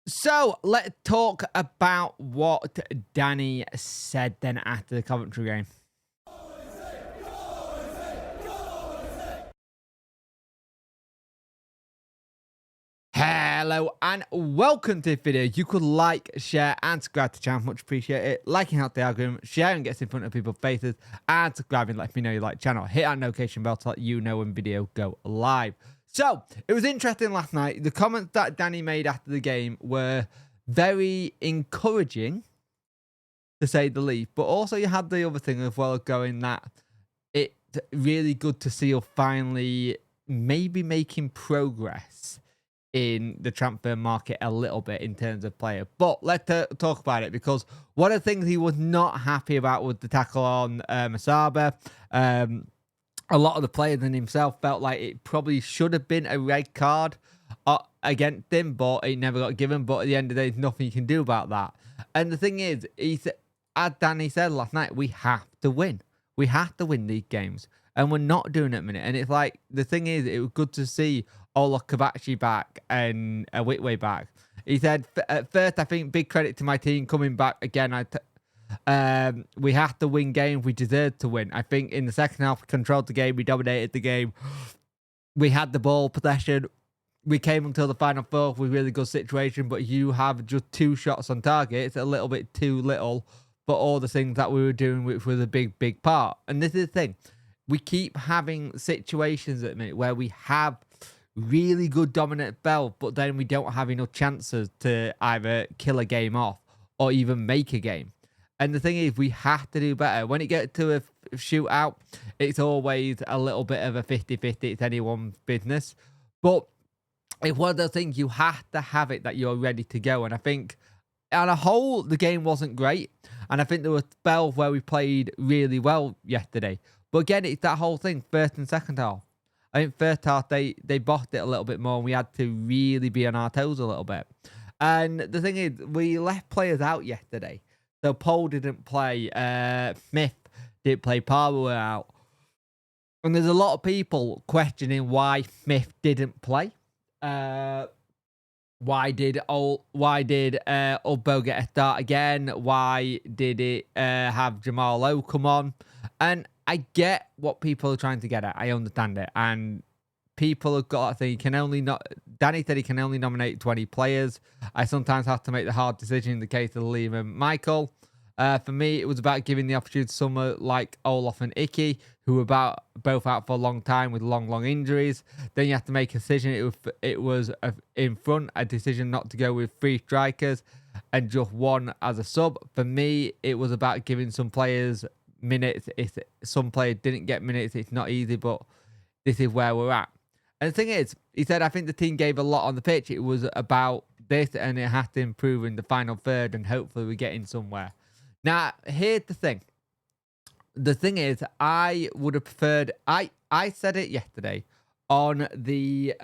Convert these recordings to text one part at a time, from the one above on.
So let's talk about what Danny said then after the Coventry game. Hello and welcome to this video. You could like, share and subscribe to the channel. Much appreciate it. Liking helps the algorithm, sharing gets in front of people's faces, and subscribing lets me know you like the channel. Hit that notification bell to let you know when video go live. So it was interesting last night. The comments that Danny made after the game were very encouraging, to say the least. But also you had the other thing as well going that it's really good to see you finally maybe making progress in the transfer market a little bit in terms of player. But let's talk about it, because one of the things he was not happy about was the tackle on Masaba. A lot of the players and himself felt like it probably should have been a red card against him, but it never got given. But at the end of the day, there's nothing you can do about that. And the thing is, as Danny said last night, we have to win. We have to win these games. And we're not doing it at the minute. And it's like, the thing is, it was good to see Ola Kavachi back and Whitway back. He said, at first, I think big credit to my team coming back again. We have to win games. We deserve to win. I think in the second half, we controlled the game. We dominated the game. We had the ball possession. We came until the final fourth with really good situation. But you have just 2 shots on target. It's a little bit too little for all the things that we were doing, which was a big, big part. And this is the thing. We keep having situations at the minute where we have really good dominant spell, but then we don't have enough chances to either kill a game off or even make a game. And the thing is, we have to do better. When it gets to a shootout, it's always a little bit of a 50-50. It's anyone's business. But it's one of those things, you have to have it that you're ready to go. And I think on a whole, the game wasn't great. And I think there were spells where we played really well yesterday. But again, it's that whole thing, first and second half. I think first half, they bossed it a little bit more, and we had to really be on our toes a little bit. And the thing is, we left players out yesterday. So Paul didn't play, Smith didn't play, Palmer were out. And there's a lot of people questioning why Smith didn't play. Why did Ubbo get a start again? Why did it have Jamal Lowe come on? And I get what people are trying to get at. I understand it. And people have got to think, Danny said he can only nominate 20 players. I sometimes have to make the hard decision in the case of Liam and Michael. For me, it was about giving the opportunity to someone like Olaf and Icky, who were both out for a long time with long injuries. Then you have to make a decision. It was in front, a decision not to go with 3 strikers and just 1 as a sub. For me, it was about giving some players minutes. If some players didn't get minutes, it's not easy, but this is where we're at. And the thing is, he said, I think the team gave a lot on the pitch. It was about this, and it has to improve in the final third, and hopefully we're getting somewhere. Now, here's the thing. The thing is, I would have preferred, I said it yesterday on the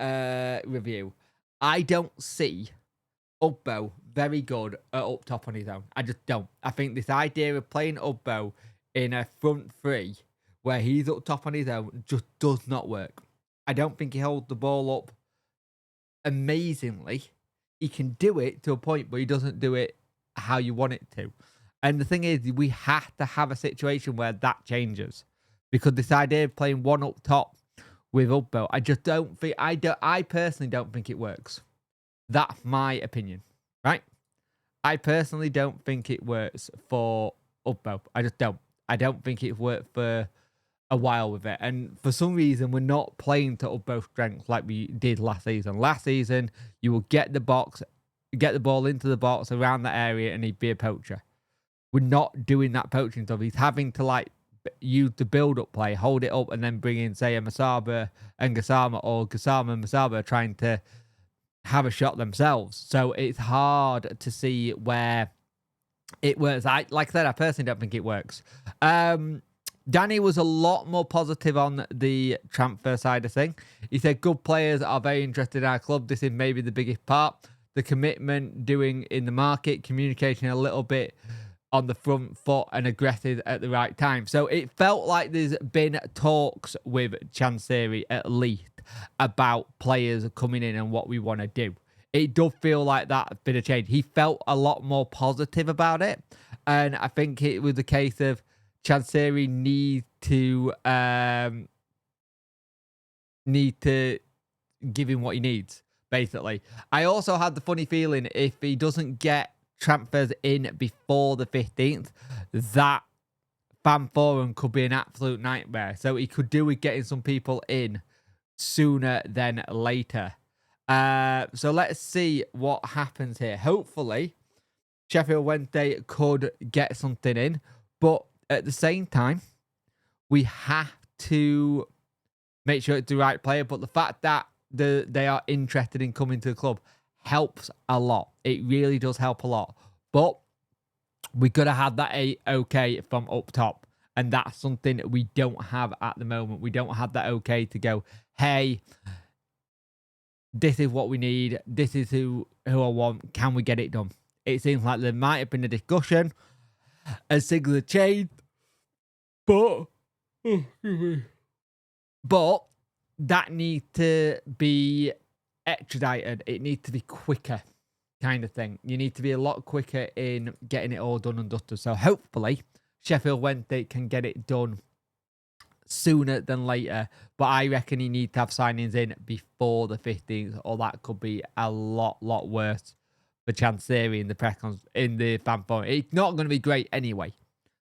review. I don't see Ubbo very good up top on his own. I just don't. I think this idea of playing Ubbo in a front 3 where he's up top on his own just does not work. I don't think he holds the ball up amazingly. He can do it to a point, but he doesn't do it how you want it to. And the thing is, we have to have a situation where that changes, because this idea of playing 1 up top with Ubbo, I just don't think, I personally don't think it works. That's my opinion, right? I personally don't think it works for Ubbo. I just don't. I don't think it's worked for a while with it. And for some reason, we're not playing to Ubbo's strengths like we did last season. Last season, you will get the ball into the box around the area, and he'd be a poacher. We're not doing that poaching stuff. He's having to use the build-up play, hold it up, and then bring in, say, a Masaba and Gassama, or Gassama and Masaba trying to have a shot themselves. So it's hard to see where it works. Like I said, I personally don't think it works. Danny was a lot more positive on the transfer side of thing. He said good players are very interested in our club. This is maybe the biggest part. The commitment, doing in the market, communicating a little bit on the front foot and aggressive at the right time. So it felt like there's been talks with Chansiri at least about players coming in and what we want to do. it does feel like that bit of change. He felt a lot more positive about it. And I think it was a case of Chansiri need to give him what he needs, basically. I also had the funny feeling if he doesn't get transfers in before the 15th, that fan forum could be an absolute nightmare. So he could do with getting some people in sooner than later. So let's see what happens here. Hopefully, Sheffield Wednesday could get something in. But at the same time, we have to make sure it's the right player. But the fact that they are interested in coming to the club helps a lot. It really does help a lot. But we got to have that okay from up top. And that's something we don't have at the moment. We don't have that okay to go, hey, this is what we need. This is who I want. Can we get it done? It seems like there might have been a discussion as things have changed. But that needs to be extradited. It needs to be quicker, kind of thing. You need to be a lot quicker in getting it all done and dusted. So hopefully Sheffield Wednesday can get it done sooner than later. But I reckon he needs to have signings in before the 15th, or that could be a lot worse for Chansiri in the fan forum. It's not going to be great anyway.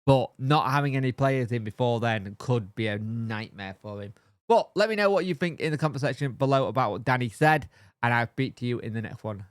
But not having any players in before then could be a nightmare for him. But let me know what you think in the comment section below about what Danny said, and I'll speak to you in the next one.